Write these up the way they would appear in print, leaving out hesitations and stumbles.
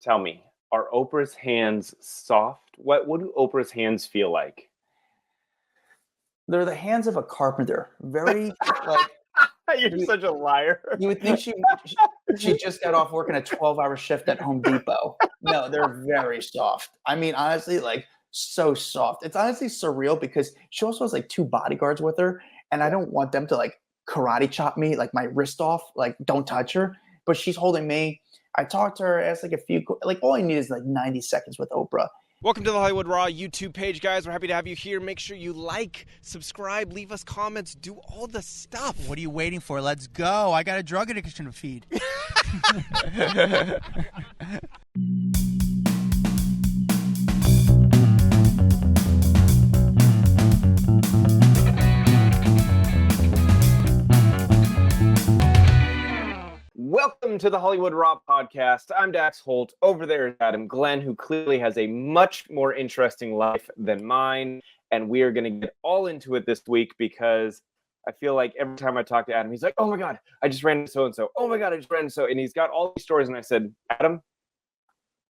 tell me, are Oprah's hands soft? What do Oprah's hands feel like? They're the hands of a carpenter. Very like You're such a liar. you would think she just got off working a 12-hour shift at Home Depot. No, they're very soft. I mean, honestly, like so soft. It's honestly surreal because she also has like 2 bodyguards with her, and I don't want them to like karate chop me, like my wrist off, like don't touch her. But she's holding me. I talked to her, asked like a few, like all I need is like 90 seconds with Oprah. Welcome to the Hollywood Raw YouTube page, guys. We're happy to have you here. Make sure you like, subscribe, leave us comments, do all the stuff. What are you waiting for? Let's go. I got a drug addiction to feed. Welcome to the Hollywood Raw podcast. I'm Dax Holt. Over there is Adam Glenn, who clearly has a much more interesting life than mine. And we are going to get all into it this week because I feel like every time I talk to Adam, he's like, oh my God, I just ran into so-and-so. Oh my God, I just ran into so. And he's got all these stories. And I said, Adam,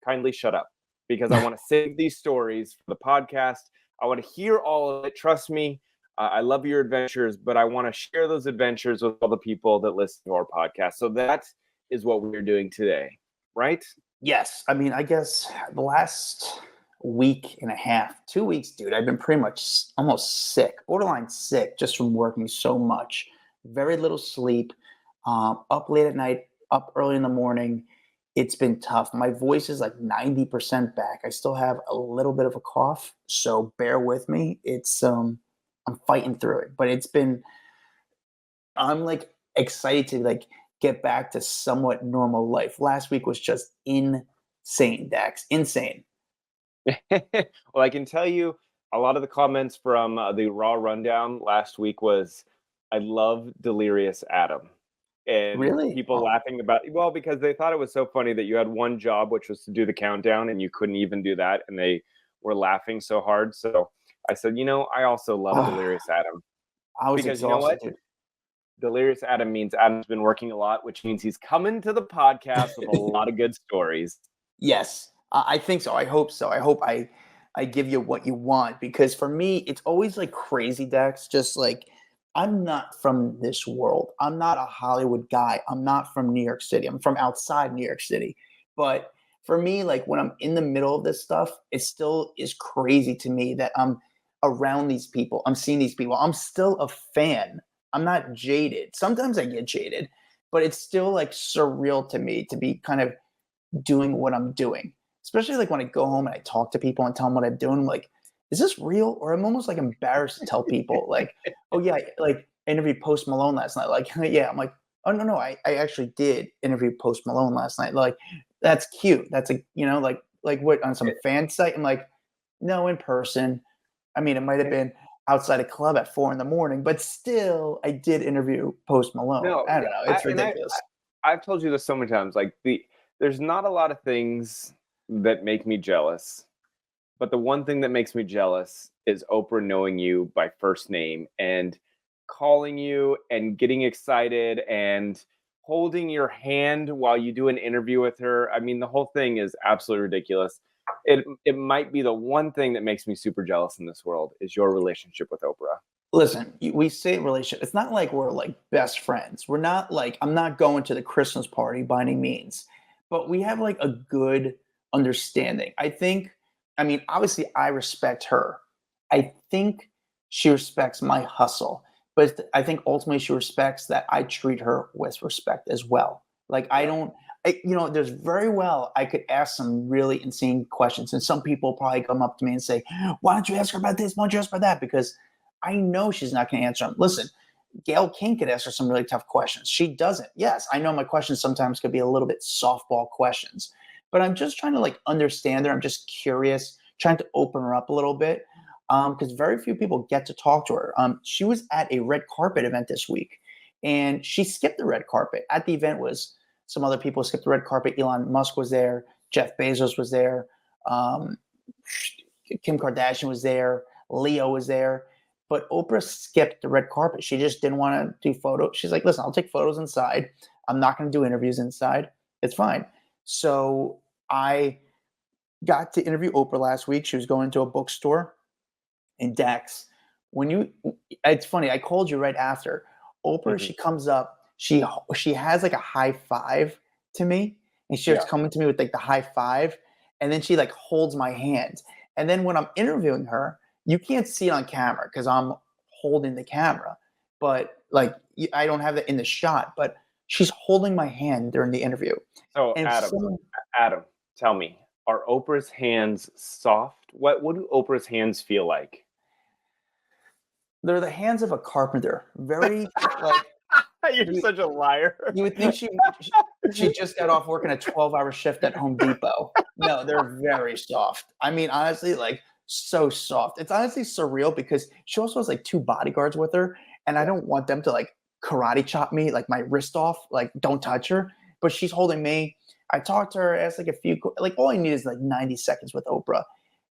kindly shut up because I want to save these stories for the podcast. I want to hear all of it. Trust me. I love your adventures, but I want to share those adventures with all the people that listen to our podcast. So that is what we're doing today, right? Yes. I mean, I guess the last week and a half, 2 weeks, dude, I've been pretty much almost sick, borderline sick, just from working so much. Very little sleep, up late at night, up early in the morning. It's been tough. My voice is like 90% back. I still have a little bit of a cough, so bear with me. It's I'm fighting through it, but I'm like excited to like get back to somewhat normal life. Last week was just insane, Dax, insane. Well, I can tell you a lot of the comments from the Raw Rundown last week was, I love Delirious Adam. And Really? people laughing about, well, because they thought it was so funny that you had one job, which was to do the countdown, and you couldn't even do that. And they were laughing so hard. So I said, I also love Delirious Adam. I was because exhausted. You know what? Delirious Adam means Adam's been working a lot, which means he's coming to the podcast with a lot of good stories. Yes, I think so. I hope so. I hope I give you what you want, because for me, it's always like crazy, Dex. Just like, I'm not from this world. I'm not a Hollywood guy. I'm not from New York City. I'm from outside New York City. But for me, like when I'm in the middle of this stuff, it still is crazy to me that I'm around these people. I'm seeing these people. I'm still a fan. I'm not jaded. Sometimes I get jaded, but it's still like surreal to me to be kind of doing what I'm doing. Especially like when I go home and I talk to people and tell them what I'm doing. I'm like, is this real? Or I'm almost like embarrassed to tell people like, oh yeah, like I interviewed Post Malone last night. Like, yeah, I'm like, oh no, I actually did interview Post Malone last night. Like, that's cute. That's like what, on some fan site? I'm like, no, in person. I mean, it might have been outside a club at 4 a.m, but still, I did interview Post Malone. No, I don't know. It's ridiculous. I've told you this so many times. Like there's not a lot of things that make me jealous, but the one thing that makes me jealous is Oprah knowing you by first name and calling you and getting excited and holding your hand while you do an interview with her. I mean, the whole thing is absolutely ridiculous. It might be the one thing that makes me super jealous in this world is your relationship with Oprah. Listen, we say relationship. It's not like we're like best friends. We're not like, I'm not going to the Christmas party by any means, but we have like a good understanding. I mean, obviously I respect her. I think she respects my hustle. But I think ultimately she respects that I treat her with respect as well. Like there's very well I could ask some really insane questions. And some people probably come up to me and say, why don't you ask her about this? Why don't you ask her about that? Because I know she's not going to answer them. Listen, Gayle King could ask her some really tough questions. She doesn't. Yes, I know my questions sometimes could be a little bit softball questions. But I'm just trying to like understand her. I'm just curious, trying to open her up a little bit. Because very few people get to talk to her. She was at a red carpet event this week, and she skipped the red carpet. At the event was some other people skipped the red carpet. Elon Musk was there. Jeff Bezos was there. Kim Kardashian was there. Leo was there. But Oprah skipped the red carpet. She just didn't want to do photos. She's like, listen, I'll take photos inside. I'm not going to do interviews inside. It's fine. So I got to interview Oprah last week. She was going to a bookstore in Dax. It's funny. I called you right after Oprah. She comes up. She has like a high five to me, and she starts coming to me with like the high five, and then she like holds my hand. And then when I'm interviewing her, you can't see it on camera because I'm holding the camera, but like I don't have it in the shot. But she's holding my hand during the interview. So And Adam, tell me, are Oprah's hands soft? What do Oprah's hands feel like? they're the hands of a carpenter. Very like You're such a liar. you would think she just got off working a 12-hour shift at Home Depot. No, they're very soft. I mean, honestly, like so soft. It's honestly surreal because she also has like 2 bodyguards with her, and I don't want them to like karate chop me, like my wrist off. Like, don't touch her. But she's holding me. I talked to her, asked like a few, like all I need is like 90 seconds with Oprah.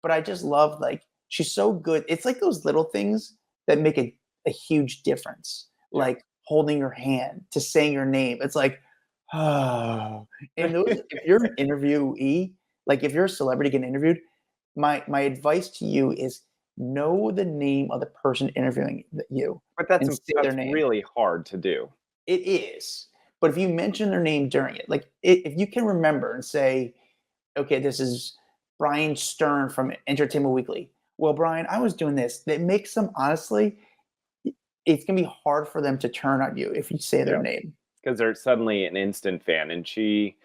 But I just love like she's so good. It's like those little things that make a huge difference. Like holding your hand, to saying your name. It's like, oh. And if you're an interviewee, like if you're a celebrity getting interviewed, my advice to you is know the name of the person interviewing you. But that's their name. Really hard to do. It is. But if you mention their name during it, like if you can remember and say, okay, this is Brian Stern from Entertainment Weekly. Well, Brian, I was doing this. That makes them, honestly, it's going to be hard for them to turn on you if you say their name. Because they're suddenly an instant fan. And she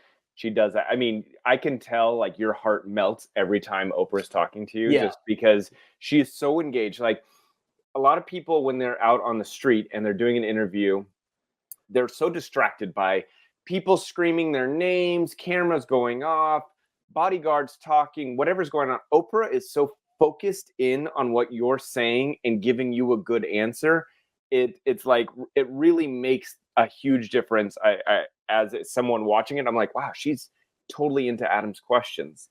does that. I mean, I can tell like your heart melts every time Oprah's talking to you just because she is so engaged. Like a lot of people, when they're out on the street and they're doing an interview, they're so distracted by people screaming their names, cameras going off, bodyguards talking, whatever's going on. Oprah is so focused in on what you're saying and giving you a good answer. It's like it really makes a huge difference. I as someone watching it, I'm like, wow, she's totally into Adam's questions.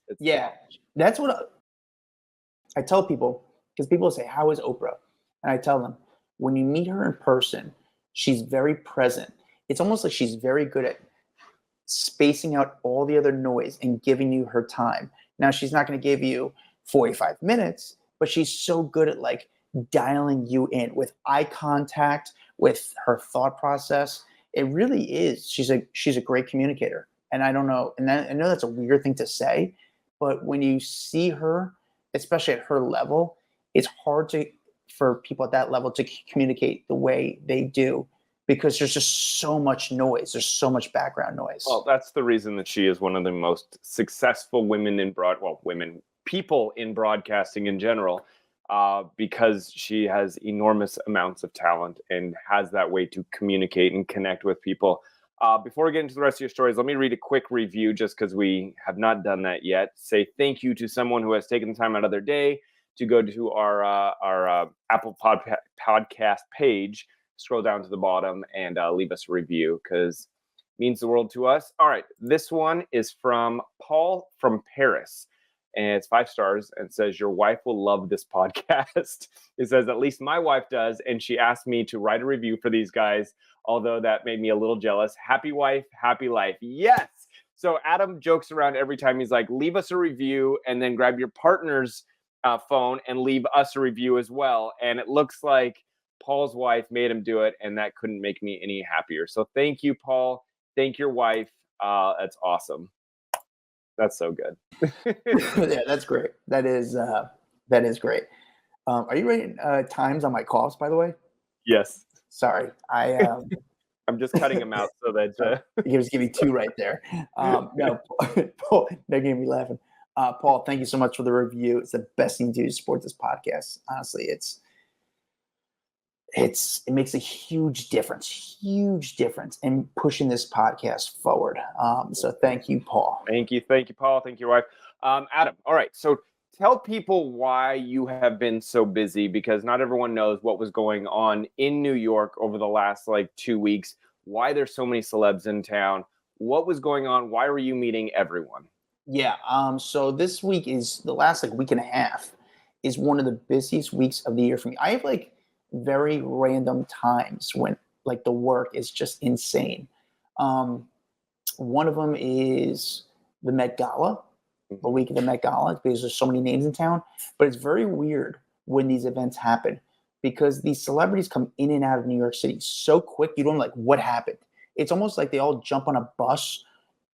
That's what I tell people, because people say, how is Oprah? And I tell them, when you meet her in person, she's very present. It's almost like she's very good at spacing out all the other noise and giving you her time. Now, she's not going to give you 45 minutes, but she's so good at like dialing you in with eye contact, with her thought process. It really is. She's a great communicator. And I don't know, and I know that's a weird thing to say, but when you see her, especially at her level, it's hard for people at that level to communicate the way they do, because there's just so much noise. There's so much background noise. Well, that's the reason that she is one of the most successful people in broadcasting in general, because she has enormous amounts of talent and has that way to communicate and connect with people. Before we get into the rest of your stories, let me read a quick review just because we have not done that yet. Say thank you to someone who has taken the time out of their day to go to our Apple podcast page, scroll down to the bottom, and leave us a review, because it means the world to us. All right, this one is from Paul from Paris, and it's 5 stars and says, your wife will love this podcast. It says, at least my wife does, and she asked me to write a review for these guys, although that made me a little jealous. Happy wife, happy life. Yes! So Adam jokes around every time. He's like, leave us a review and then grab your partner's phone and leave us a review as well. And it looks like Paul's wife made him do it, and that couldn't make me any happier. So thank you, Paul. Thank your wife. That's awesome. That's so good. Yeah, that's great. That is great. Are you writing times on my coughs, by the way? Yes. Sorry, I'm just cutting them out so that he was giving 2 right there. No, Paul, that gave me laughing. Paul, thank you so much for the review. It's the best thing to do to support this podcast. Honestly, it makes a huge difference in pushing this podcast forward. So thank you, Paul. Thank you, Paul. Thank you, your wife. Adam, all right. So tell people why you have been so busy, because not everyone knows what was going on in New York over the last 2 weeks, why there's so many celebs in town, what was going on, why were you meeting everyone? Yeah. So this week is the last week and a half is one of the busiest weeks of the year for me. I have very random times when the work is just insane. One of them is the Met Gala. the week of the Met Gala because there's so many names in town. But it's very weird when these events happen because these celebrities come in and out of New York City so quick. You don't like what happened. It's almost like they all jump on a bus,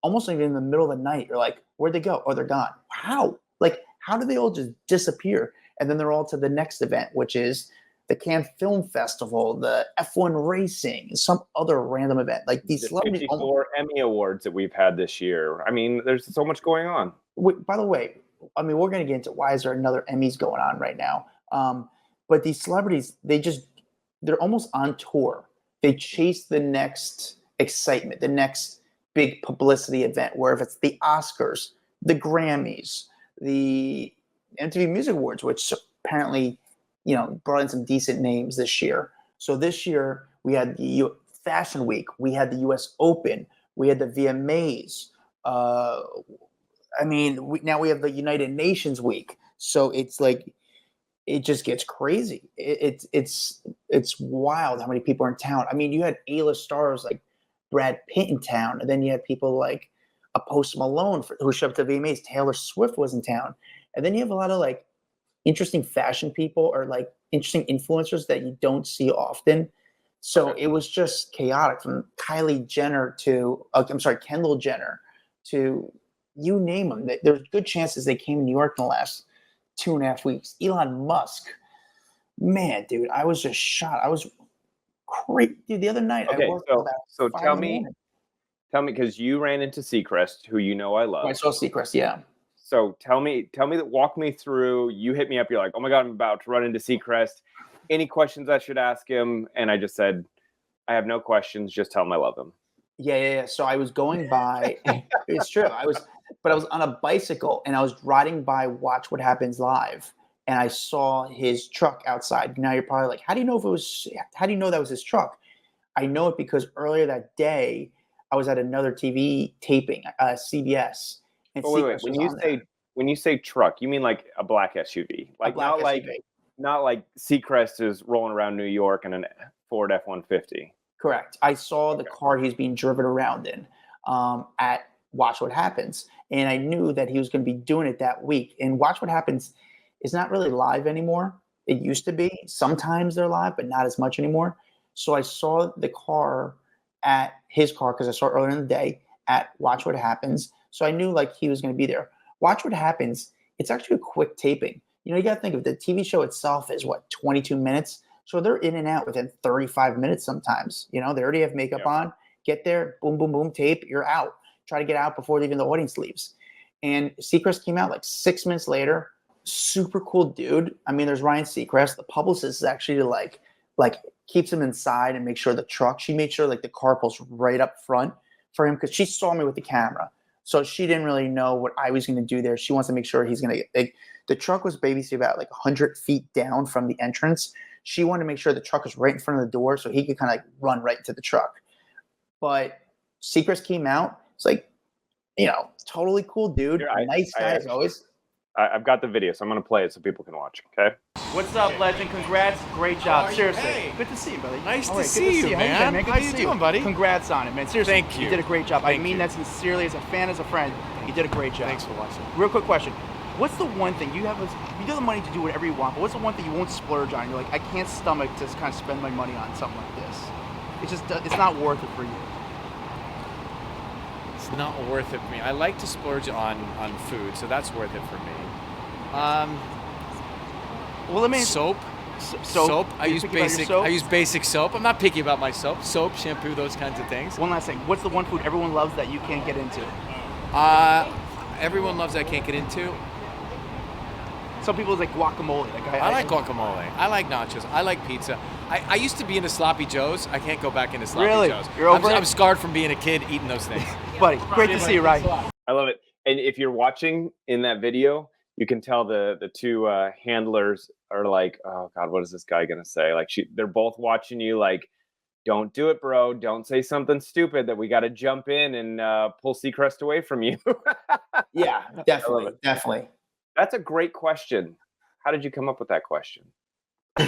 almost like in the middle of the night. You're like, where'd they go? Oh, they're gone. How? Like, how do they all just disappear? And then they're all to the next event, which is the Cannes Film Festival, the F1 racing, some other random event. Like these celebrities. 54 Emmy Awards that we've had this year. I mean, there's so much going on. By the way, I mean, we're going to get into why is there another Emmys going on right now. But these celebrities, they're almost on tour. They chase the next excitement, the next big publicity event, where if it's the Oscars, the Grammys, the MTV Music Awards, which apparently, brought in some decent names this year. So this year we had the Fashion Week, we had the US Open, we had the VMAs. Now we have the United Nations Week. So it's like, it just gets crazy. It's wild how many people are in town. I mean, you had A-list stars like Brad Pitt in town, and then you had people like a Post Malone who showed up to VMAs. Taylor Swift was in town, and then you have a lot of like interesting fashion people or like interesting influencers that you don't see often. So it was just chaotic from Kylie Jenner to Kendall Jenner to you name them. There's good chances they came to New York in the last 2.5 weeks. Elon Musk, man, dude, I was just shot. I was crazy. Dude, the other night I worked so tell me, because you ran into Seacrest, who I love. I saw Seacrest, yeah. So tell me walk me through. You hit me up. You're like, oh my God, I'm about to run into Seacrest. Any questions I should ask him? And I just said, I have no questions. Just tell him I love him. Yeah. So I was going by. It's true. I was on a bicycle and I was riding by Watch What Happens Live, and I saw his truck outside. Now you're probably like, how do you know that was his truck? I know it because earlier that day I was at another TV taping, CBS. And wait. When you say truck, you mean like a black SUV, like not like Seacrest is rolling around New York in a Ford F-150. Correct. I saw the car he's being driven around in at Watch What Happens, and I knew that he was going to be doing it that week. And Watch What Happens is not really live anymore. It used to be. Sometimes they're live, but not as much anymore. So I saw the car at his car because I saw it earlier in the day at Watch What Happens. So I knew like he was going to be there. Watch What Happens. It's actually a quick taping. You got to think of the TV show itself is 22 minutes. So they're in and out within 35 minutes sometimes. They already have makeup on. Get there, boom, boom, boom, tape. You're out. Try to get out before even the audience leaves. And Seacrest came out like 6 minutes later. Super cool dude. I mean, there's Ryan Seacrest. The publicist is actually like keeps him inside and makes sure the truck. She made sure like the car pulls right up front for him because she saw me with the camera. So she didn't really know what I was going to do there. She wants to make sure he's going to get the truck was basically about like 100 feet down from the entrance. She wanted to make sure the truck was right in front of the door so he could kind of like run right into the truck. But Seacrest came out. It's like, totally cool dude. Nice guy as always. I've got the video, so I'm going to play it so people can watch. Okay. What's up, legend? Congrats. Great job. Seriously. Hey. Good to see you, buddy. Nice to Right, see you, man. Good How to you see doing, buddy? Congrats on it, man. Seriously. Thank you. You did a great job. Thank I mean you. that sincerely as a fan, as a friend. You did a great job. Thanks for watching. Real quick question. What's the one thing you do the money to do whatever you want, but what's the one thing you won't splurge on? You're like, I can't stomach to kind of spend my money on something like this. It's not worth it for you. It's not worth it for me. I like to splurge on food, so that's worth it for me. Soap. Soap. I use basic soap. I'm not picky about my soap. Soap, shampoo, those kinds of things. One last thing. What's the one food everyone loves that you can't get into? Everyone loves I can't get into. Some people like guacamole. I like guacamole. I like nachos. I like pizza. I used to be into sloppy joes. I can't go back into sloppy joes. You're over it? I'm scarred from being a kid eating those things. Buddy, great to see you, Ryan. I love it. And if you're watching in that video, you can tell the two handlers are like, oh God, what is this guy gonna say? Like they're both watching you like, don't do it, bro. Don't say something stupid that we got to jump in and pull Seacrest away from you. Yeah, definitely. That's a great question. How did you come up with that question? I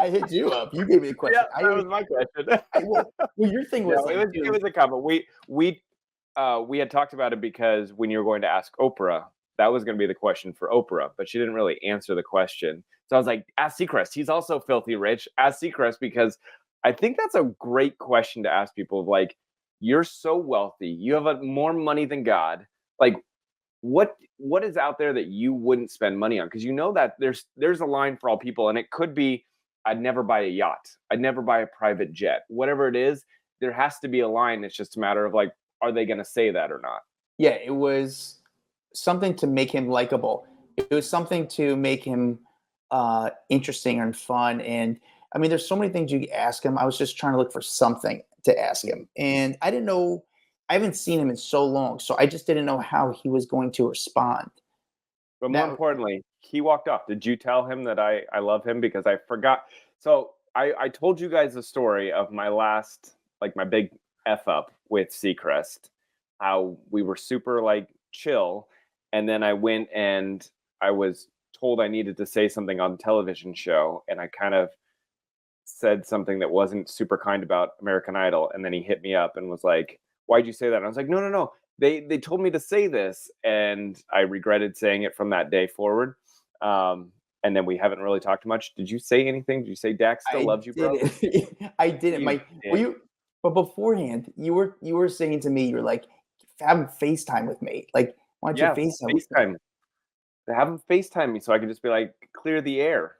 hit you up. You gave me a question. Yeah, that was my question. Well, your thing was it was a comment. we had talked about it because when you were going to ask Oprah, that was going to be the question for Oprah, but she didn't really answer the question. So I was like, ask Seacrest. He's also filthy rich. Ask Seacrest, because I think that's a great question to ask people. Like, you're so wealthy. You have more money than God. Like, what is out there that you wouldn't spend money on? Because you know that there's a line for all people, and it could be, I'd never buy a yacht. I'd never buy a private jet. Whatever it is, there has to be a line. It's just a matter of like, are they going to say that or not? Yeah, it was something to make him likable. It was something to make him interesting and fun. And I mean, there's so many things you could ask him. I was just trying to look for something to ask him. And I didn't know, I haven't seen him in so long. So I just didn't know how he was going to respond. But more importantly, he walked off. Did you tell him that I love him? Because I forgot. So I told you guys the story of my last, like my big F up with Seacrest, how we were super like chill. And then I went and I was told I needed to say something on the television show. And I kind of said something that wasn't super kind about American Idol. And then he hit me up and was like, why'd you say that? And I was like, no. They told me to say this. And I regretted saying it from that day forward. And then we haven't really talked much. Did you say anything? Did you say Dax still loves you, bro? I didn't. But beforehand, you were saying to me, you're like, have him FaceTime with me. Like, why don't you FaceTime with me? Have him FaceTime me so I can just be like, clear the air.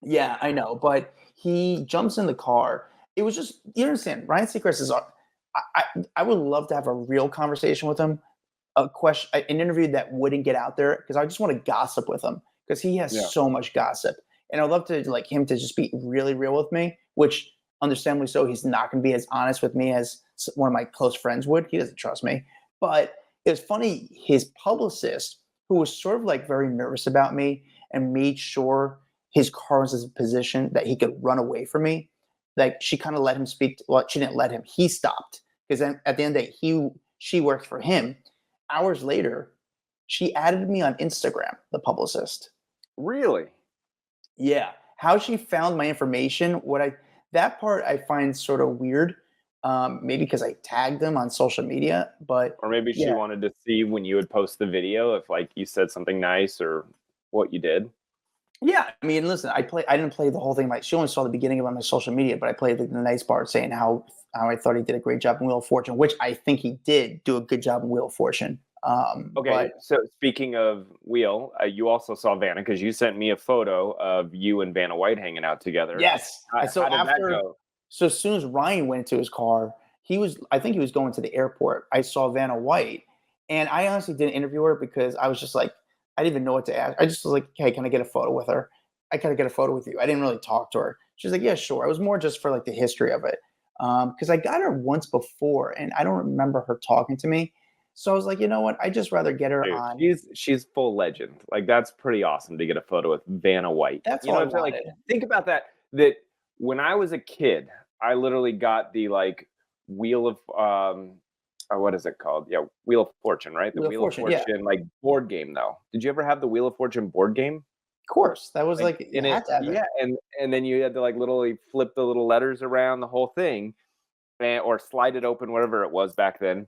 Yeah, I know. But he jumps in the car. It was just, you understand, Ryan Seacrest is, I would love to have a real conversation with him, an interview that wouldn't get out there, because I just want to gossip with him, because he has so much gossip. And I'd love to like him to just be really real with me, which understandably so, he's not going to be as honest with me as one of my close friends would. He doesn't trust me. But it was funny, his publicist, who was sort of like very nervous about me and made sure his car was in a position that he could run away from me, like she kind of let him speak. Well, she didn't let him. He stopped, because then at the end of the day, she worked for him. Hours later, she added me on Instagram, the publicist. Really? Yeah. How she found my information, that part I find sort of weird. Maybe because I tagged them on social media, or maybe she wanted to see when you would post the video if like you said something nice or what you did. Yeah, I mean, listen, I didn't play the whole thing. She only saw the beginning of it on my social media, but I played the nice part, saying how I thought he did a great job in Wheel of Fortune, which I think he did do a good job in Wheel of Fortune. Okay, so speaking of Wheel, you also saw Vanna, because you sent me a photo of you and Vanna White hanging out together. Yes. How did that go? So as soon as Ryan went to his car, I think he was going to the airport. I saw Vanna White, and I honestly didn't interview her because I was just like, I didn't even know what to ask. I just was like, hey, can I get a photo with her? I gotta get a photo with you. I didn't really talk to her. She was like, yeah, sure. It was more just for like the history of it. Because I got her once before and I don't remember her talking to me. So I was like, you know what? I'd just rather get her on. She's full legend. Like, that's pretty awesome to get a photo with Vanna White. That's all I wanted. Like, think about that. That when I was a kid, I literally got the like Wheel of what is it called? Yeah, Wheel of Fortune, right? The Wheel of Fortune like board game though. Did you ever have the Wheel of Fortune board game? Of course. That was like in it, yeah, and then you had to like literally flip the little letters around the whole thing, or slide it open, whatever it was back then.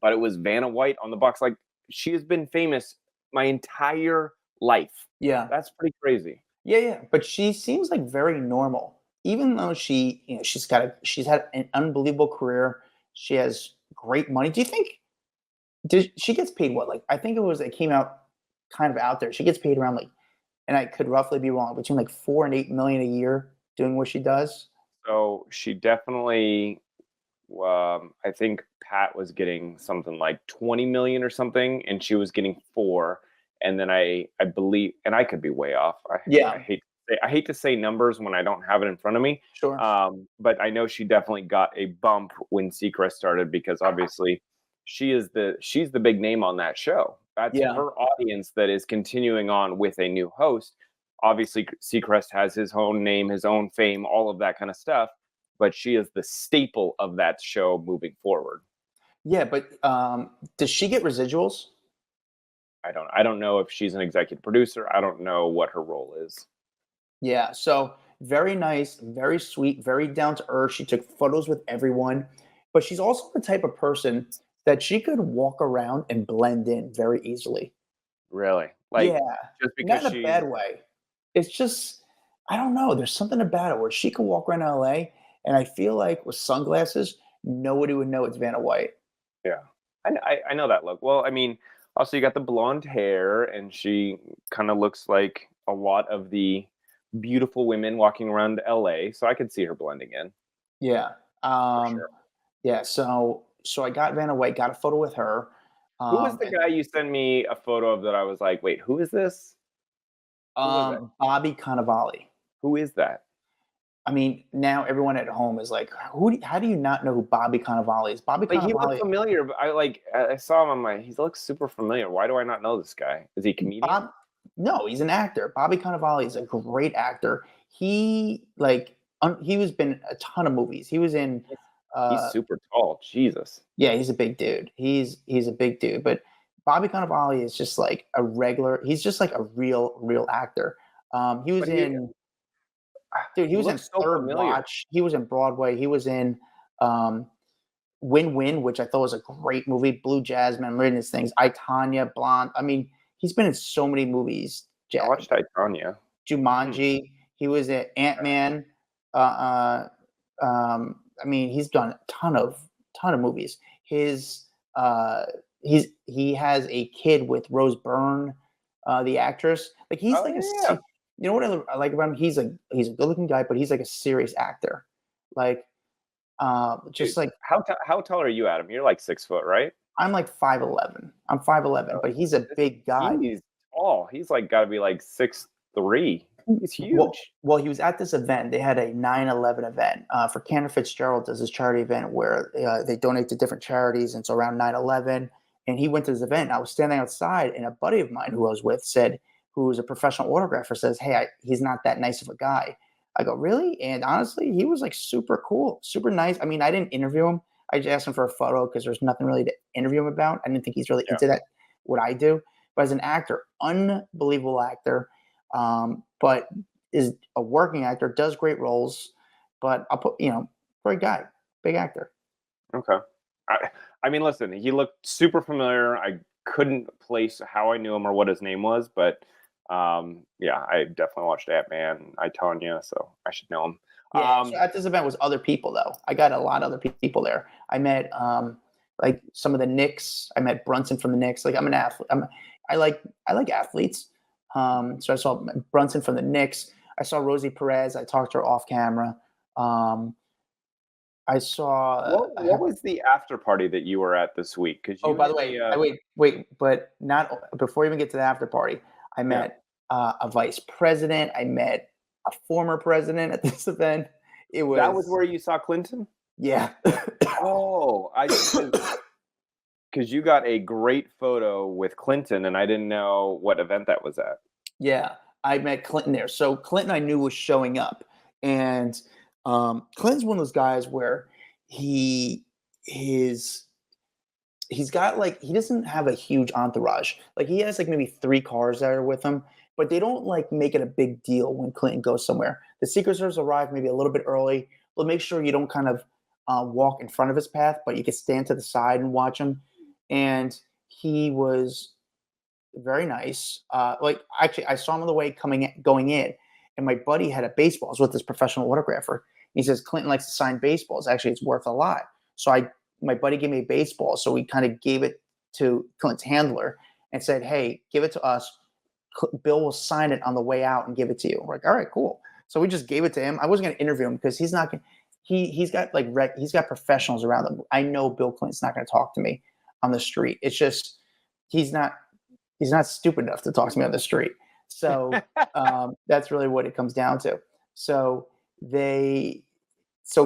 But it was Vanna White on the box. Like, she has been famous my entire life. Yeah. That's pretty crazy. Yeah. But she seems like very normal. Even though she's had an unbelievable career. She has great money. Do you think she gets paid what? Like, I think it came out kind of out there. She gets paid around like, and I could roughly be wrong, between like $4 and $8 million a year doing what she does. So she definitely, I think Pat was getting something like 20 million or something, and she was getting 4. And then I believe, and I could be way off. I hate to say numbers when I don't have it in front of me. Sure. But I know she definitely got a bump when Seacrest started, because obviously she's the big name on that show. That's her audience that is continuing on with a new host. Obviously, Seacrest has his own name, his own fame, all of that kind of stuff. But she is the staple of that show moving forward. Yeah, but does she get residuals? I don't know if she's an executive producer. I don't know what her role is. Yeah, so very nice, very sweet, very down to earth. She took photos with everyone, but she's also the type of person that she could walk around and blend in very easily. Really? Like, Yeah, just because not in a she's bad way. It's just, I don't know. There's something about it where she could walk around LA, and I feel like with sunglasses, nobody would know it's Vanna White. yeah. I know that look. Well, I mean, also you got the blonde hair, and she kind of looks like a lot of the beautiful women walking around LA. So I could see her blending in Yeah. for Um, sure. yeah. So I got Vanna White, got a photo with her. Who was the And, guy you sent me a photo of that I was like, wait, who is this? Who was that? Bobby Cannavale. Who is that? I mean, now everyone at home is like, how do you not know who Bobby Cannavale is? Bobby Like, he looked Cannavale. familiar, but I saw him on my. He looks super familiar. Why do I not know this guy? Is he a comedian? No, he's an actor. Bobby Cannavale is a great actor. He he was been a ton of movies. He was in. He's super tall. Jesus. Yeah, he's a big dude. He's a big dude. But Bobby Cannavale is just like a regular. He's just like a real actor. He was But in. Dude, he he was in looks so Third familiar. Watch. He was in Broadway. He was in Win Win, which I thought was a great movie. Blue Jasmine, I'm reading these things. I, Tonya, Blonde. I mean, he's been in so many movies. I watched Titania. Jumanji. He was in Ant-Man. I mean, he's done a ton of movies. He has a kid with Rose Byrne, the actress. Like he's Yeah. You know what I like about him? He's a good-looking guy, but he's like a serious actor. Like, just Dude, like how tall are you, Adam? You're like 6 foot, right? I'm like 5'11". I'm 5'11", but he's a big guy. He's tall. He's like got to be like 6'3". He's huge. Well, he was at this event. They had a 9/11 event for Cantor Fitzgerald does this charity event where they donate to different charities, and it's around 9/11. And he went to this event. I was standing outside, and a buddy of mine who I was with said, who was a professional autographer, says, "Hey, he's not that nice of a guy." I go, "Really?" And honestly, he was like super cool, super nice. I mean, I didn't interview him. I just asked him for a photo because there's nothing really to interview him about. I didn't think he's really into that, what I do. But as an actor, unbelievable actor. But is a working actor, does great roles, but I'll put, great guy, big actor. Okay. I mean, listen, he looked super familiar. I couldn't place how I knew him or what his name was, but yeah, I definitely watched Ant-Man, I, Tonya, so I should know him. Yeah, so at this event was other people though. I got a lot of other people there. I met like some of the Knicks. I met Brunson from the Knicks. Like I'm an athlete. I like athletes. So I saw Brunson from the Knicks. I saw Rosie Perez. I talked to her off camera. I saw. What was the after party that you were at this week? By the way, wait, but not before we even get to the after party. I met a vice president. I met a former president at this event. That was where you saw Clinton? Yeah. Oh, I because you got a great photo with Clinton, and I didn't know what event that was at. Yeah, I met Clinton there. So Clinton, I knew, was showing up, and Clinton's one of those guys where he's got like, he doesn't have a huge entourage. Like he has like maybe 3 cars that are with him, but they don't like make it a big deal when Clinton goes somewhere. The Secret Service arrive maybe a little bit early. They'll make sure you don't kind of walk in front of his path, but you can stand to the side and watch him. And he was very nice. Like actually, I saw him on the way going in, and my buddy had a baseball. I was with this professional autographer. He says Clinton likes to sign baseballs. Actually, it's worth a lot. So my buddy gave me a baseball, so we kind of gave it to Clinton's handler and said, "Hey, give it to us. Bill will sign it on the way out and give it to you." We're like, "All right, cool." So we just gave it to him. I wasn't going to interview him because he's not going. He's got he's got professionals around him. I know Bill Clinton's not going to talk to me on the street. It's just he's not stupid enough to talk to me on the street. So that's really what it comes down to. So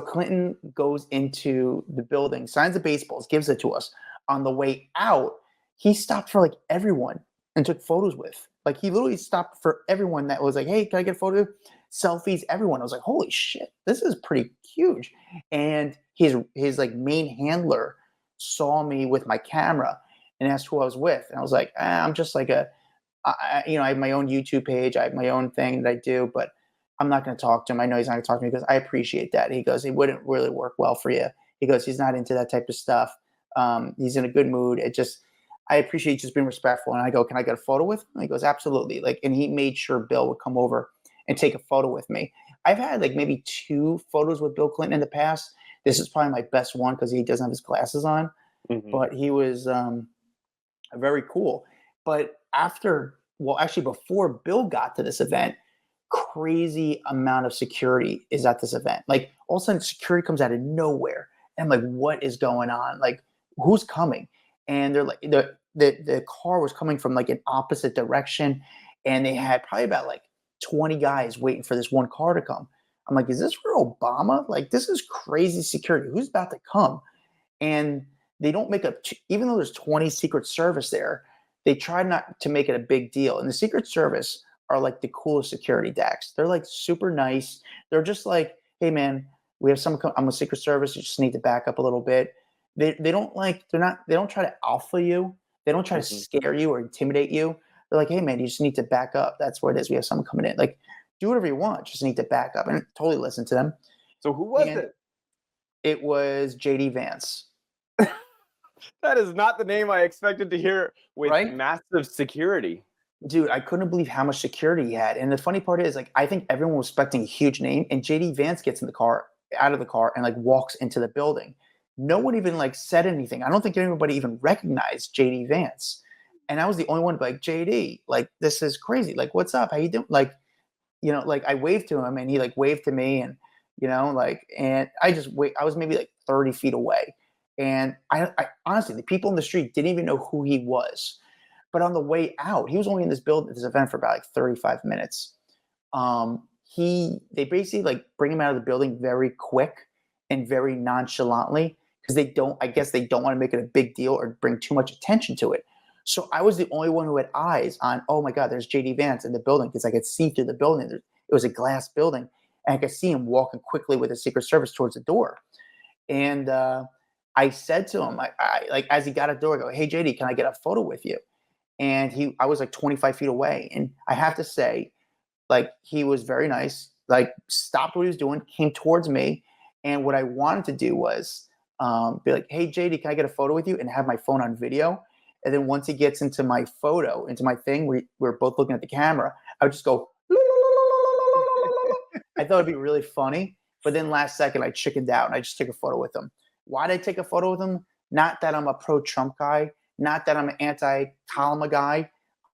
Clinton goes into the building, signs the baseballs, gives it to us. On the way out, he stopped for like everyone and took photos with. Like he literally stopped for everyone that was like, "Hey, can I get a photo?" Selfies, everyone. I was like, "Holy shit, this is pretty huge." And his like main handler saw me with my camera and asked who I was with. And I was like, I'm just like I have my own YouTube page. I have my own thing that I do, but I'm not going to talk to him. I know he's not going to talk to me because I appreciate that. He goes, "It wouldn't really work well for you." He goes, "He's not into that type of stuff." He's in a good mood. I appreciate just being respectful. And I go, can I get a photo with him? And he goes, absolutely. Like, and he made sure Bill would come over and take a photo with me. I've had like maybe 2 photos with Bill Clinton in the past. This is probably my best one because he doesn't have his glasses on, but he was very cool. But actually before Bill got to this event, crazy amount of security is at this event. Like all of a sudden security comes out of nowhere. And I'm like, what is going on? Like, who's coming? And they're like, the car was coming from like an opposite direction. And they had probably about like 20 guys waiting for this one car to come. I'm like, is this for Obama? Like, this is crazy security. Who's about to come? And they don't make even though there's 20 Secret Service there, they try not to make it a big deal. And the Secret Service are like the coolest security, Dax. They're like super nice. They're just like, hey man, we have someone come. I'm a Secret Service. You just need to back up a little bit. They don't try to alpha you. They don't try to scare you or intimidate you. They're like, hey man, you just need to back up. That's what it is. We have someone coming in. Like, do whatever you want. Just need to back up and totally listen to them. So who was it? It was JD Vance. That is not the name I expected to hear with massive security. Dude, I couldn't believe how much security he had. And the funny part is, like, I think everyone was expecting a huge name, and JD Vance gets out of the car and like walks into the building. No one even like said anything. I don't think anybody even recognized JD Vance. And I was the only one like, JD, like, this is crazy. Like, what's up? How you doing? Like, you know, like I waved to him and he like waved to me, and, you know, like, and I was maybe like 30 feet away. And I honestly, the people in the street didn't even know who he was. But on the way out, he was only in this event for about like 35 minutes. They basically like bring him out of the building very quick and very nonchalantly because I guess they don't want to make it a big deal or bring too much attention to it. So I was the only one who had eyes on, oh my God, there's JD Vance in the building, because I could see through the building. It was a glass building, and I could see him walking quickly with the Secret Service towards the door. And I said to him, I like, as he got at the door, I go, hey JD, can I get a photo with you? And I was like 25 feet away. And I have to say, like, he was very nice, like stopped what he was doing, came towards me. And what I wanted to do was be like, hey, JD, can I get a photo with you? And have my phone on video. And then once he gets into my photo, into my thing, we're both looking at the camera, I would just go, I thought it'd be really funny. But then last second, I chickened out and I just took a photo with him. Why did I take a photo with him? Not that I'm a pro-Trump guy. Not that I'm an anti-Kalama guy.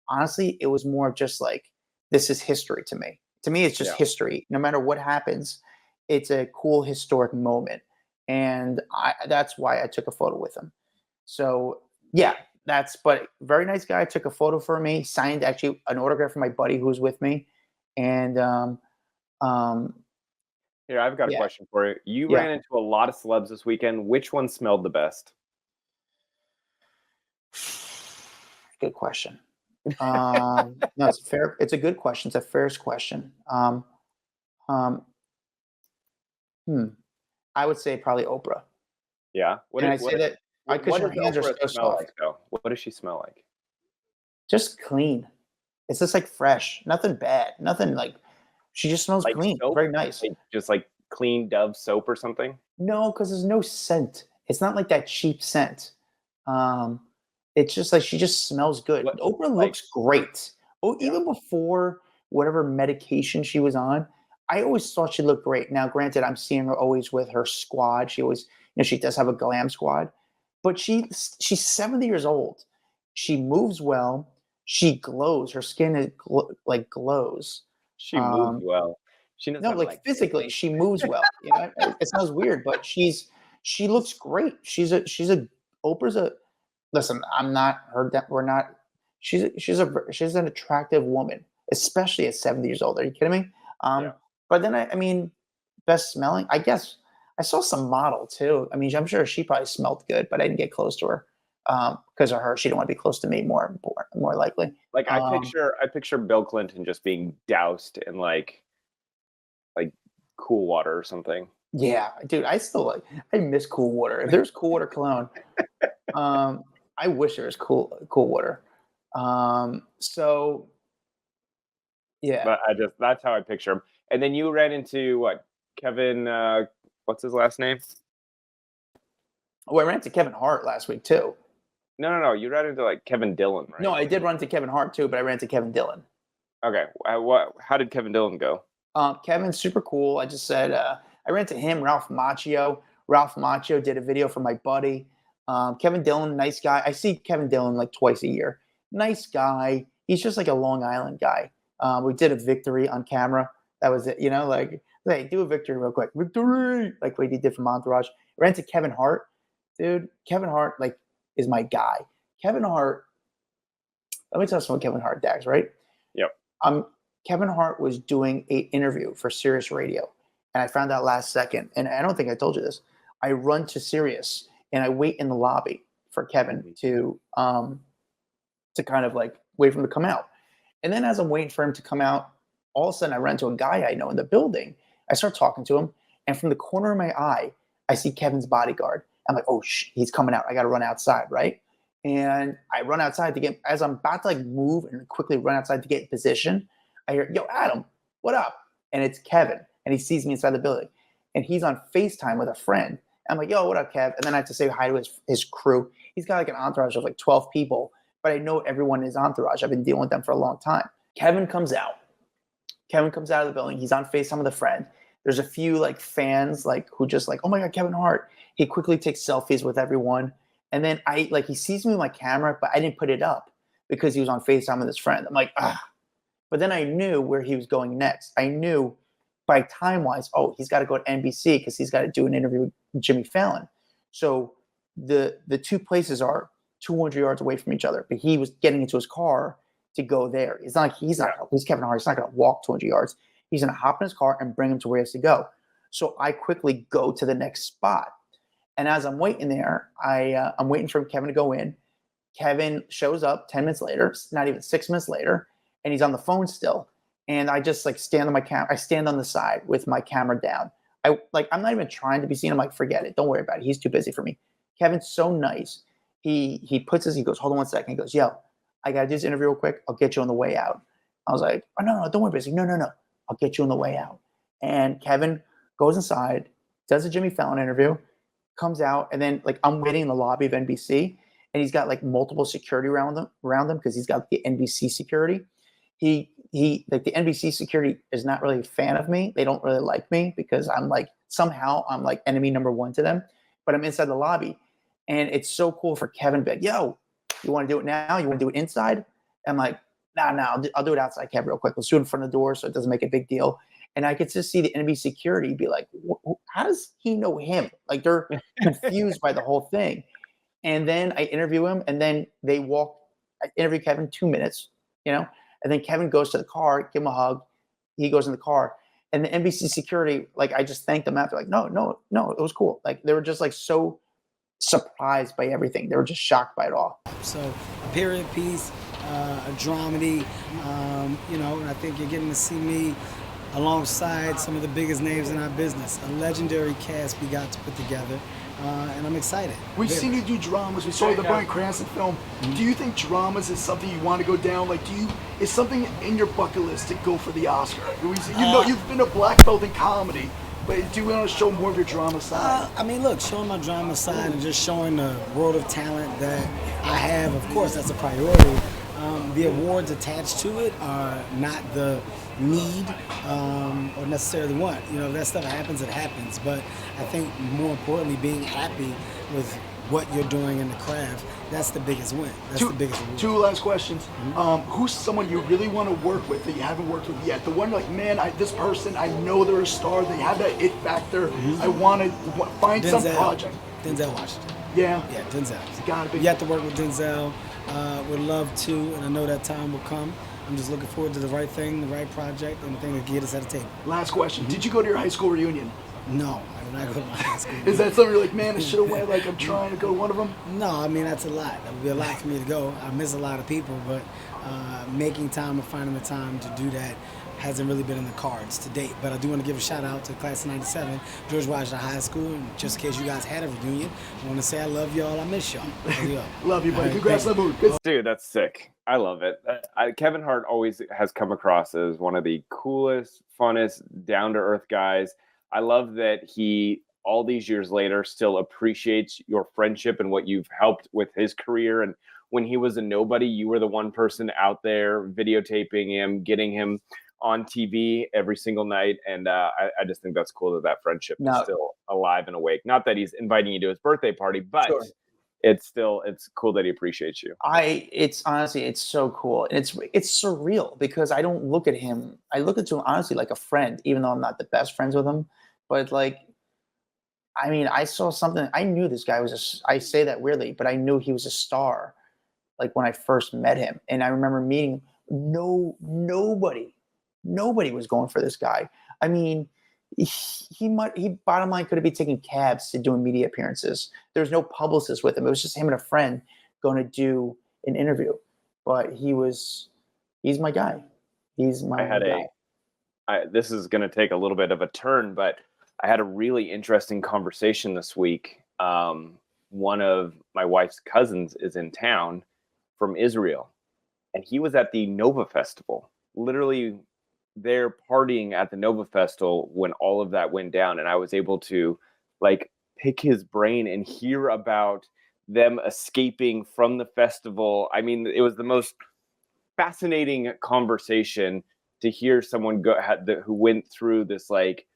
Honestly, it was more of just like, this is history to me. To me, it's just history. No matter what happens, it's a cool historic moment. And that's why I took a photo with him. So yeah, but very nice guy. Took a photo for me, signed actually an autograph for my buddy who was with me. And here, I've got a question for you. You ran into a lot of celebs this weekend. Which one smelled the best? Good question. No, it's fair. It's a good question. It's a fair question. I would say probably Oprah. Yeah. Because her hands are so soft. What does she smell like? Just clean. It's just like fresh. Nothing bad. Nothing like. She just smells like clean. Soap? Very nice. Like, just like clean Dove soap or something? No, because there's no scent. It's not like that cheap scent. It's just like she just smells good. Oprah looks great. Even before whatever medication she was on, I always thought she looked great. Now, granted, I'm seeing her always with her squad. She always, she does have a glam squad, but she's 70 years old. She moves well. She glows. Her skin is glows. She moves well. She doesn't physically, she moves well. It sounds weird, but she looks great. Oprah's a. Listen, I'm not her. We're not. She's an attractive woman, especially at 70 years old. Are you kidding me? But then I mean, best smelling. I guess I saw some model too. I mean, I'm sure she probably smelled good, but I didn't get close to her because of her. She didn't want to be close to me. More likely. Like I picture Bill Clinton just being doused in like cool water or something. Yeah, dude. I miss cool water. If there's cool water cologne. I wish there was cool water. So yeah. But that's how I picture him. And then you ran into what? Kevin, what's his last name? Oh, I ran into Kevin Hart last week too. No. You ran into like Kevin Dillon, right? No, I did run into Kevin Hart too, but I ran into Kevin Dillon. Okay. How did Kevin Dillon go? Kevin's super cool. I just said I ran into him, Ralph Macchio. Ralph Macchio did a video for my buddy. Kevin Dillon, nice guy. I see Kevin Dillon like twice a year. Nice guy. He's just like a Long Island guy. We did a victory on camera. That was it. Like, hey, do a victory real quick. Victory! Like what he did from Entourage. Ran into Kevin Hart. Dude, Kevin Hart, like, is my guy. Kevin Hart, let me tell you something about Kevin Hart, Dax, right? Yep. Kevin Hart was doing an interview for Sirius Radio, and I found out last second, and I don't think I told you this. I run to Sirius, and I wait in the lobby for Kevin to kind of like wait for him to come out. And then as I'm waiting for him to come out, all of a sudden I run into a guy I know in the building. I start talking to him, and from the corner of my eye, I see Kevin's bodyguard. I'm like, oh, he's coming out. I got to run outside, right? And I run outside to get, as I'm about to like move and quickly run outside to get in position, I hear, yo, Adam, what up? And it's Kevin, and he sees me inside the building, and he's on FaceTime with a friend. I'm like, yo, what up, Kev? And then I have to say hi to his crew. He's got like an entourage of like 12 people, but I know everyone in his entourage. I've been dealing with them for a long time. Kevin comes out. Kevin comes out of the building. He's on FaceTime with a friend. There's a few like fans like who just like, oh my God, Kevin Hart. He quickly takes selfies with everyone. And then he sees me with my camera, but I didn't put it up because he was on FaceTime with his friend. I'm like, ah. But then I knew where he was going next. I knew by time-wise, oh, he's got to go to NBC because he's got to do an interview with Jimmy Fallon. So the two places are 200 yards away from each other. But he was getting into his car to go there. It's not like he's Kevin Hart. He's not going to walk 200 yards. He's going to hop in his car and bring him to where he has to go. So I quickly go to the next spot. And as I'm waiting there, I'm waiting for Kevin to go in. Kevin shows up 10 minutes later, not even 6 minutes later, and he's on the phone still. And I just like stand on my camera. I stand on the side with my camera down. I'm not even trying to be seen. I'm like, forget it. Don't worry about it. He's too busy for me. Kevin's so nice. He goes, hold on 1 second. He goes, yo, I got to do this interview real quick. I'll get you on the way out. I was like, oh, no, don't worry about it. No. I'll get you on the way out. And Kevin goes inside, does a Jimmy Fallon interview, comes out, and then like I'm waiting in the lobby of NBC, and he's got like multiple security around him because he's got the NBC security. He like the NBC security is not really a fan of me. They don't really like me because I'm like enemy number one to them. But I'm inside the lobby, and it's so cool for Kevin to be like, yo, you want to do it now? You want to do it inside? I'm like, nah, I'll do it outside, Kev, real quick. Let's do it in front of the door so it doesn't make a big deal. And I could just see the NBC security be like, how does he know him? Like they're confused by the whole thing. And then I interview him, and then I interview Kevin 2 minutes, and then Kevin goes to the car, give him a hug. He goes in the car, and the NBC security, like I just thanked them after, like, no, it was cool. Like they were just like so surprised by everything. They were just shocked by it all. So a period piece, a dramedy, and I think you're getting to see me alongside some of the biggest names in our business. A legendary cast we got to put together, and I'm excited. We've seen you do dramas. We saw the Bryan Cranston film. Mm-hmm. Do you think dramas is something you want to go down? Like, is something in your bucket list to go for the Oscar? You've been a black belt in comedy, but do you want to show more of your drama side? Look, showing my drama side and just showing the world of talent that I have, of course, that's a priority. The awards attached to it are not the need or necessarily want. If that stuff happens, it happens. But I think more importantly, being happy with what you're doing in the craft, that's the biggest win. That's the biggest reward. Two last questions. Mm-hmm. Who's someone you really want to work with that you haven't worked with yet? The one like, man, this person, I know they're a star. They have that it factor. Mm-hmm. I want to find some project. Denzel Washington. Yeah? Yeah, Denzel. It's gotta be. You have to work with Denzel. Would love to, and I know that time will come. I'm just looking forward to the right thing, the right project, and the thing that get us at the table. Last question. Did you go to your high school reunion? No, I did not go to my high school. Is that something you're like, man, I should have went, like I'm trying to go to one of them? No, that's a lot. That would be a lot for me to go. I miss a lot of people, but making time and finding the time to do that hasn't really been in the cards to date. But I do want to give a shout out to the class of 97, George Washington High School. And just in case you guys had a reunion, I want to say I love y'all. I miss y'all. Love you, buddy. Congrats on the move. Dude, that's sick. I love it. Kevin Hart always has come across as one of the coolest, funnest, down-to-earth guys. I love that he all these years later still appreciates your friendship and what you've helped with his career. And when he was a nobody, you were the one person out there videotaping him, getting him on TV every single night. And I just think that's cool that friendship is still alive and awake. Not that he's inviting you to his birthday party, but it's cool that he appreciates you. It's honestly, it's so cool. And it's surreal because I don't look at him. I look at him honestly like a friend, even though I'm not the best friends with him. But like, I mean, I saw something. I knew this guy I say that weirdly, but I knew he was a star. Like when I first met him, and I remember meeting him. Nobody was going for this guy. I mean, he bottom line could have been taking cabs to doing media appearances. There was no publicist with him. It was just him and a friend going to do an interview. But he's my guy. He's my guy. This is going to take a little bit of a turn, but I had a really interesting conversation this week. One of my wife's cousins is in town from Israel, and he was at the Nova Festival, literally there partying at the Nova Festival when all of that went down. And I was able to like pick his brain and hear about them escaping from the festival. I mean, it was the most fascinating conversation to hear someone who went through this like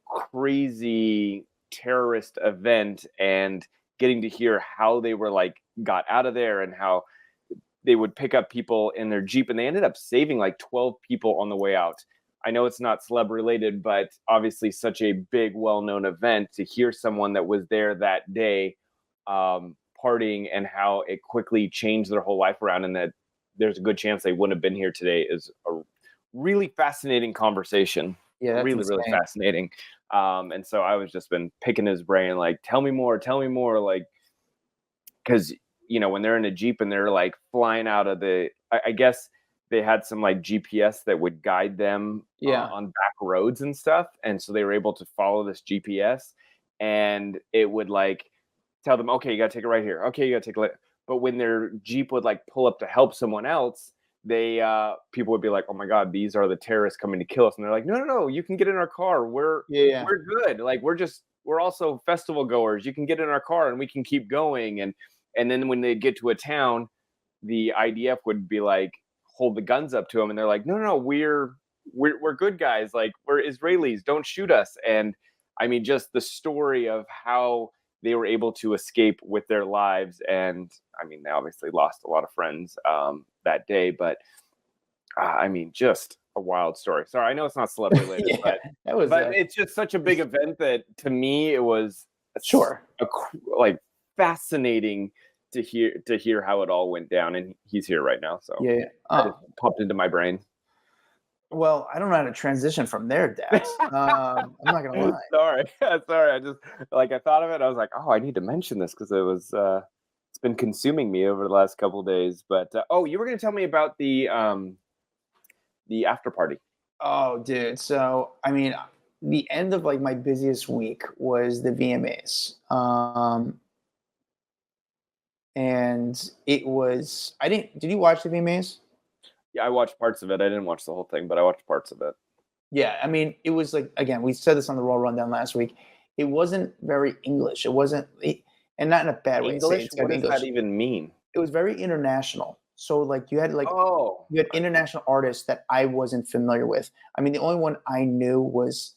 crazy terrorist event and getting to hear how they were like got out of there and how they would pick up people in their Jeep, and they ended up saving like 12 people on the way out. I know it's not celeb related, but obviously such a big, well-known event. To hear someone that was there that day partying and how it quickly changed their whole life around, and that there's a good chance they wouldn't have been here today is a really fascinating conversation. Yeah, that's really, insane. really fascinating. And so I was just been picking his brain, like, tell me more, like, because when they're in a Jeep and they're like flying out of I guess they had some like GPS that would guide them on back roads and stuff. And so they were able to follow this GPS, and it would like tell them, okay, you got to take it right here. Okay, you got to take it. But when their Jeep would like pull up to help someone else, people would be like, oh my God, these are the terrorists coming to kill us. And they're like, no, you can get in our car. We're good. Like, we're also festival goers. You can get in our car and we can keep going. And then when they get to a town, the IDF would be like, hold the guns up to them. And they're like, no, we're good guys. Like, we're Israelis. Don't shoot us. And I mean, just the story of how they were able to escape with their lives. And I mean, they obviously lost a lot of friends that day, but I mean, just a wild story. Sorry, I know it's not celeb related, but it's just such a big event that to me, it was like fascinating to hear how it all went down. And he's here right now. So it popped into my brain. Well, I don't know how to transition from there, Dax. I'm not gonna lie. Sorry. I just I thought of it. I was like, oh, I need to mention this because it was it's been consuming me over the last couple of days. But you were gonna tell me about the after party. Oh, dude. So I mean, the end of like my busiest week was the VMAs. And it was did you watch the VMAs? Yeah, I watched parts of it. I didn't watch the whole thing, but I watched parts of it. Yeah, I mean, it was like, again, we said this on the Raw Rundown last week. It wasn't very English. It wasn't, and not in a bad way. English? What does that even mean? It was very international. So like you had international artists that I wasn't familiar with. I mean, the only one I knew was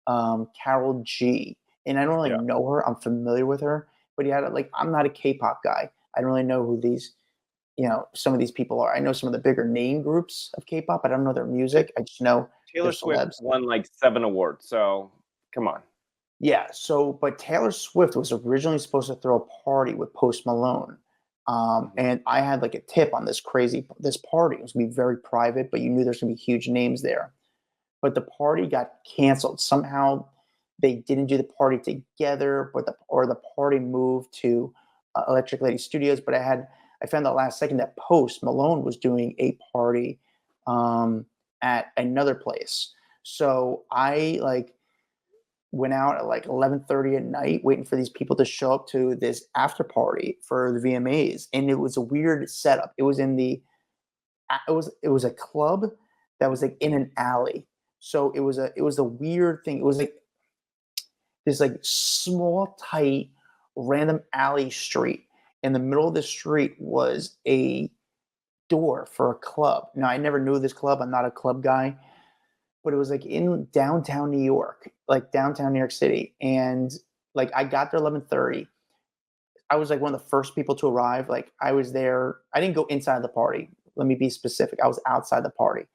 Carol G. And I don't really know her. I'm familiar with her. But I'm not a K-pop guy. I don't really know who these some of these people are. I know some of the bigger name groups of K-pop, but I don't know their music. I just know Taylor Swift won like 7 awards. So come on. Yeah. So, but Taylor Swift was originally supposed to throw a party with Post Malone. And I had like a tip on this party. It was going to be very private, but you knew there's going to be huge names there. But the party got canceled. Somehow they didn't do the party together, or the party moved to Electric Lady Studios. But I found out last second that Post Malone was doing a party at another place. So I went out at 11:30 at night waiting for these people to show up to this after party for the VMAs. And it was a weird setup. It was it was a club that was in an alley. So it was a weird thing. It was this like small, tight, random alley street. In the middle of the street was a door for a club. Now, I never knew this club. I'm not a club guy, but it was like in downtown New York, like downtown New York City. And like I got there 11:30. I was like one of the first people to arrive. Like I was there. I didn't go inside the party. Let me be specific. I was outside the party.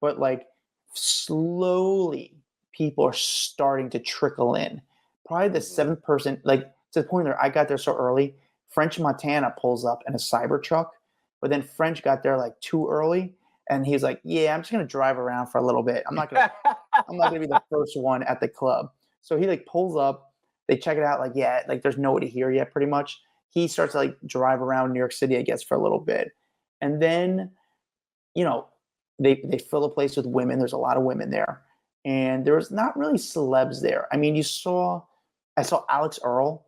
But like slowly people are starting to trickle in. Probably the seventh person, like to the point where I got there so early, French Montana pulls up in a cyber truck, but then French got there like too early. And he's like, yeah, I'm just going to drive around for a little bit. I'm not going to be the first one at the club. So he like pulls up, they check it out. Like, yeah, like there's nobody here yet pretty much. He starts to like drive around New York City, I guess, for a little bit. And then, you know, they fill the place with women. There's a lot of women there. And there was not really celebs there. I mean, I saw Alex Earl,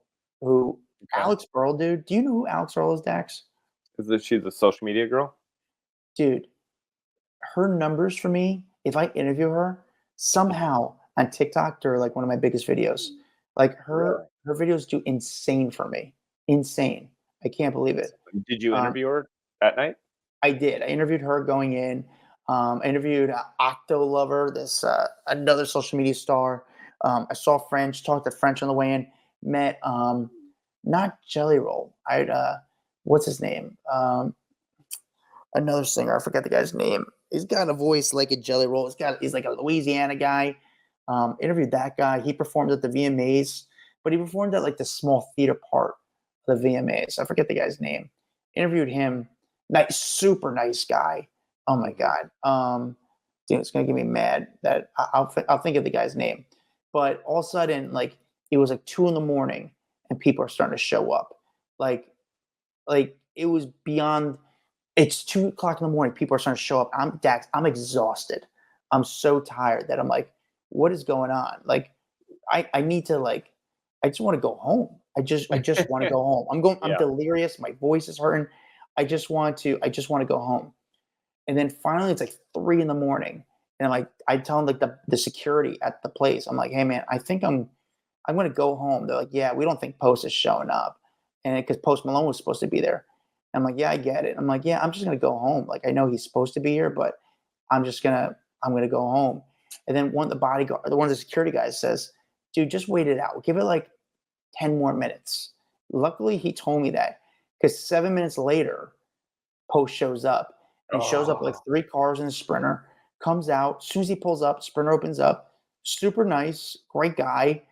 Alex Earl, dude. Do you know who Alex Earl is, Dax? Is she the social media girl? Dude, her numbers for me, if I interview her, somehow on TikTok, they're like one of my biggest videos. Like her videos do insane for me. Insane. I can't believe it. Did you interview her at night? I did. I interviewed her going in. I interviewed Octo Lover, this another social media star. I saw French, talked to French on the way in, met not Jelly Roll. What's his name? Another singer. I forget the guy's name. He's got a voice like a Jelly Roll. He's like a Louisiana guy. Interviewed that guy. He performed at the VMAs, but he performed at like the small theater part of the VMAs. I forget the guy's name. Interviewed him. Nice, super nice guy. Oh my God. Dude, it's gonna get me mad that I'll think of the guy's name. But all of a sudden, like it was like 2 a.m. and people are starting to show up. Like it was beyond. It's 2:00 a.m. People are starting to show up. I'm exhausted. I'm so tired that I'm like, what is going on? Like, I need to like, I just want to go home. I just want to go home. I'm delirious. My voice is hurting. I just want to go home. And then finally it's like 3 a.m. and I'm like, I tell them like the security at the place. I'm like, hey man, I think I'm going to go home. They're like, yeah, we don't think Post is showing up. And because Post Malone was supposed to be there. I'm like, yeah, I get it. I'm like, yeah, I'm just going to go home. Like, I know he's supposed to be here, but I'm going to go home. And then one of the security guys says, dude, just wait it out. Give it like 10 more minutes. Luckily, he told me that because 7 minutes later, Post shows up and shows up like 3 cars in a Sprinter, comes out. As soon as he pulls up, Sprinter opens up. Super nice, great guy.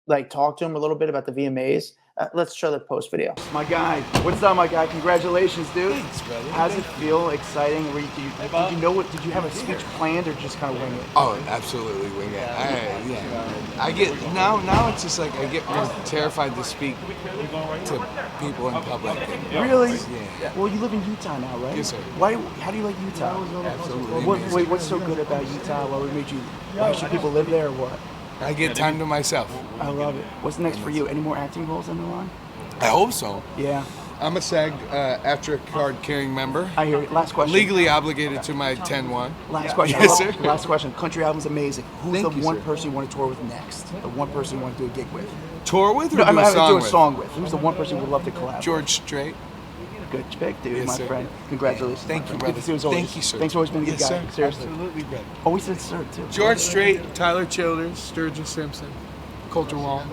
Like, talked to him a little bit about the VMAs. Let's show the Post video. My guy. What's up, my guy? Congratulations, dude. Thanks, brother. How's it feel? Exciting? Did you have a speech planned or just kind of wing it? Oh, absolutely wing it. I get now it's just like I get more terrified to speak to people in public. Really? Yeah. Well, you live in Utah now, right? Yes, sir. How do you like Utah? Absolutely. Wait, what's so good about Utah? Why should people live there or what? I get time to myself. I love it. What's next for you? Any more acting roles on the line? I hope so. Yeah. I'm a SAG after card carrying member. I hear it. Last question. Legally obligated to my 10-1. Last question. Yes, sir. Last question. Country album's amazing. Who's Thank the you, one sir. person you want to tour with next? The one person you want to do a gig with? Tour with or No, I'm do a having to song do a with? song with. Who's the one person you would love to collab with? George Strait. Good pick, dude, Yes, my sir. friend. Congratulations. Thank you, Good brother. to see you as always. Thank you, sir. Thanks for always being a good Yes, guy. sir. Seriously. Absolutely, brother. Oh, we said sir, too. George Strait, Tyler Childers, Sturgis Simpson, Coulter Wall.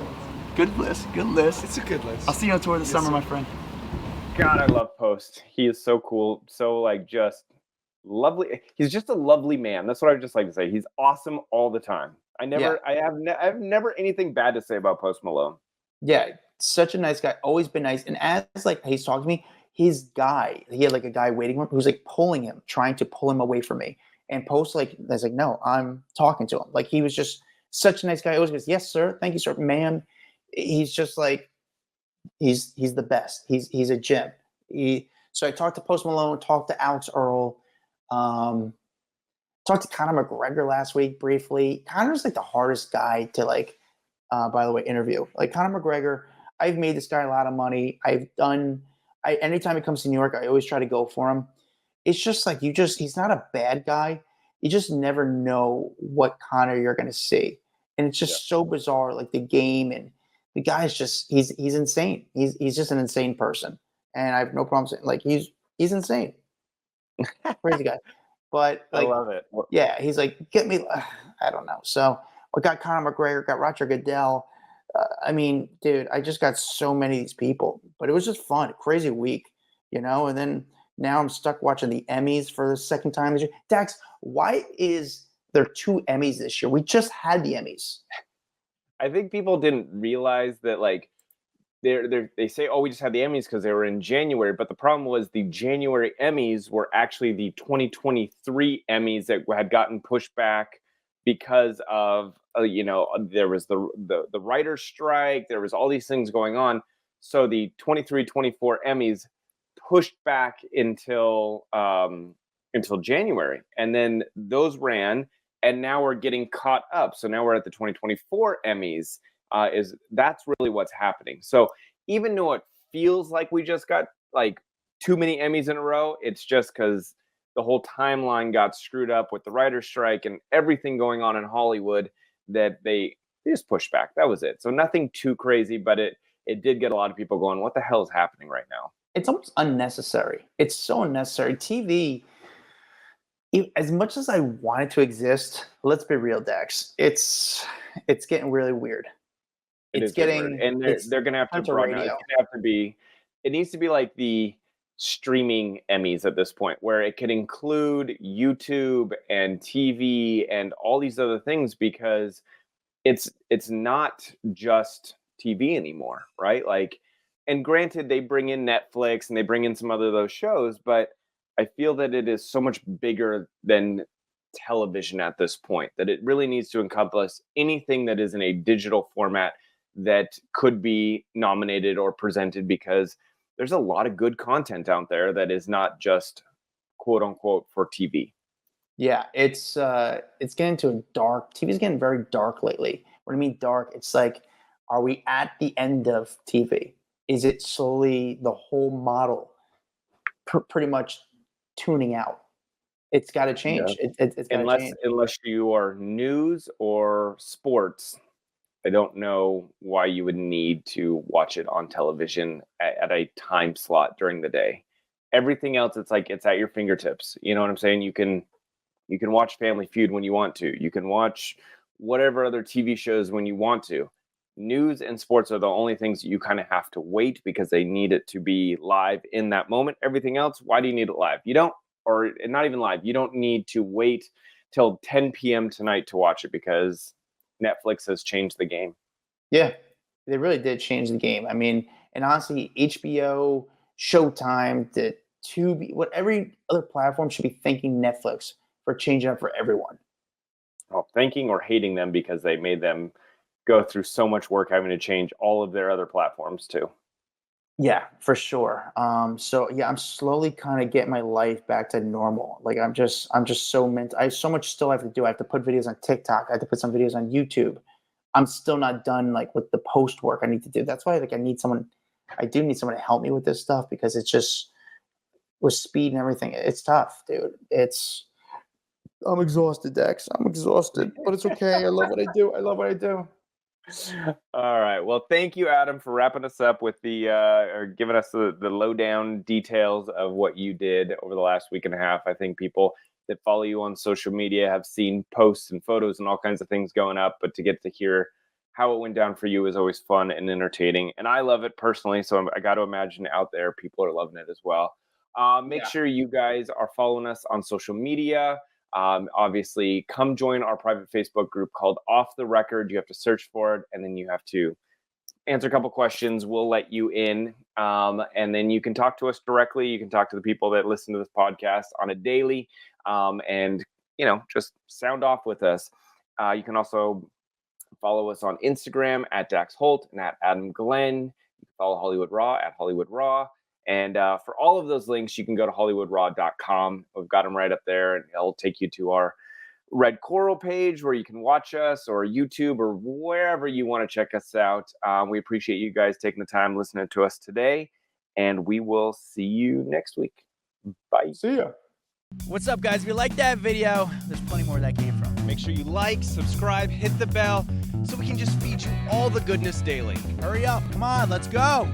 Good list. Good list. It's a good list. I'll see you on tour this summer, my friend. God, I love Post. He is so cool. So like just lovely. He's just a lovely man. That's what I would just like to say. He's awesome all the time. I have never anything bad to say about Post Malone. Yeah, such a nice guy. Always been nice. And as like he's talking to me, his guy, he had like a guy waiting for him who's like pulling him, trying to pull him away from me. And Post like, I was like, no, I'm talking to him. Like he was just such a nice guy. He always goes, yes, sir. Thank you, sir. Ma'am. He's just like, he's the best. He's a gem. So I talked to Post Malone, talked to Alex Earl, talked to Conor McGregor last week briefly. Conor's like the hardest guy to like, by the way, interview. Like Conor McGregor, I've made this guy a lot of money. Anytime he comes to New York, I always try to go for him. It's just like he's not a bad guy. You just never know what Conor you're going to see. and it's just so bizarre. Like the game, and the guy's just he's insane. He's just an insane person, and I have no problem saying like he's insane, crazy guy. But I like, love it. yeah, he's like, get me. I don't know. So I got Conor McGregor, got Roger Goodell. I mean, dude, I just got so many of these people, but it was just fun, crazy week, you know. And then now I'm stuck watching the Emmys for the second time this year. Dax, why is there 2 Emmys this year? We just had the Emmys. I think people didn't realize that, like, they say, oh, we just had the Emmys because they were in January. But the problem was the January Emmys were actually the 2023 Emmys that had gotten pushed back because of, there was the writer's strike. There was all these things going on. So the 23-24 Emmys pushed back until January. And then those ran, and now we're getting caught up. So now we're at the 2024 Emmys. That's really what's happening. So even though it feels like we just got like too many Emmys in a row, it's just because the whole timeline got screwed up with the writer's strike and everything going on in Hollywood that they just pushed back. That was it. So nothing too crazy, but it did get a lot of people going, what the hell is happening right now? It's almost unnecessary. It's so unnecessary. TV, as much as I want it to exist, let's be real, Dax, it's getting really weird. It's getting, and they're going to have to broaden out. It's going to have to be, it needs to be like the streaming Emmys at this point, where it could include YouTube and TV and all these other things, because it's not just TV anymore, right? Like, and granted, they bring in Netflix and they bring in some other of those shows, but I feel that it is so much bigger than television at this point, that it really needs to encompass anything that is in a digital format that could be nominated or presented, because there's a lot of good content out there that is not just quote unquote for TV. Yeah, it's getting to a dark. TV's getting very dark lately. What I mean dark, it's like, are we at the end of TV? Is it slowly the whole model pretty much tuning out? It's got to change. Yeah. It's got to change. Unless you are news or sports, I don't know why you would need to watch it on television at a time slot during the day. Everything else, it's like it's at your fingertips. You know what I'm saying? You can watch Family Feud when you want to. You can watch whatever other TV shows when you want to. News and sports are the only things that you kind of have to wait, because they need it to be live in that moment. Everything else, why do you need it live? You don't, or not even live. You don't need to wait till 10 p.m. tonight to watch it, because Netflix has changed the game. Yeah, they really did change the game. I mean, and honestly, HBO, Showtime, the Tubi, what every other platform should be thanking Netflix for changing up for everyone. Well, thanking or hating them, because they made them go through so much work having to change all of their other platforms too. Yeah, for sure. So yeah, I'm slowly kind of getting my life back to normal. Like I'm just so I have so much still I have to do. I have to put videos on TikTok. I have to put some videos on YouTube. I'm still not done like with the post work I need to do. That's why like I do need someone to help me with this stuff, because it's just with speed and everything. It's tough, dude. I'm exhausted, Dex. I'm exhausted, but it's okay. I love what I do. All right. Well, thank you, Adam, for wrapping us up with or giving us the lowdown details of what you did over the last week and a half. I think people that follow you on social media have seen posts and photos and all kinds of things going up, but to get to hear how it went down for you is always fun and entertaining. And I love it personally. So I got to imagine out there, people are loving it as well. Make sure you guys are following us on social media. Obviously, come join our private Facebook group called Off the Record. You have to search for it, and then you have to answer a couple questions. We'll let you in, and then you can talk to us directly. You can talk to the people that listen to this podcast on a daily, and just sound off with us. You can also follow us on Instagram at Dax Holt and at Adam Glenn. You can follow Hollywood Raw at Hollywood Raw. And for all of those links, you can go to HollywoodRaw.com. We've got them right up there, and it'll take you to our Red Coral page where you can watch us, or YouTube, or wherever you want to check us out. We appreciate you guys taking the time listening to us today, and we will see you next week. Bye. See ya. What's up, guys? If you like that video, there's plenty more where that came from. Make sure you like, subscribe, hit the bell. so we can just feed you all the goodness daily. Hurry up, come on, let's go.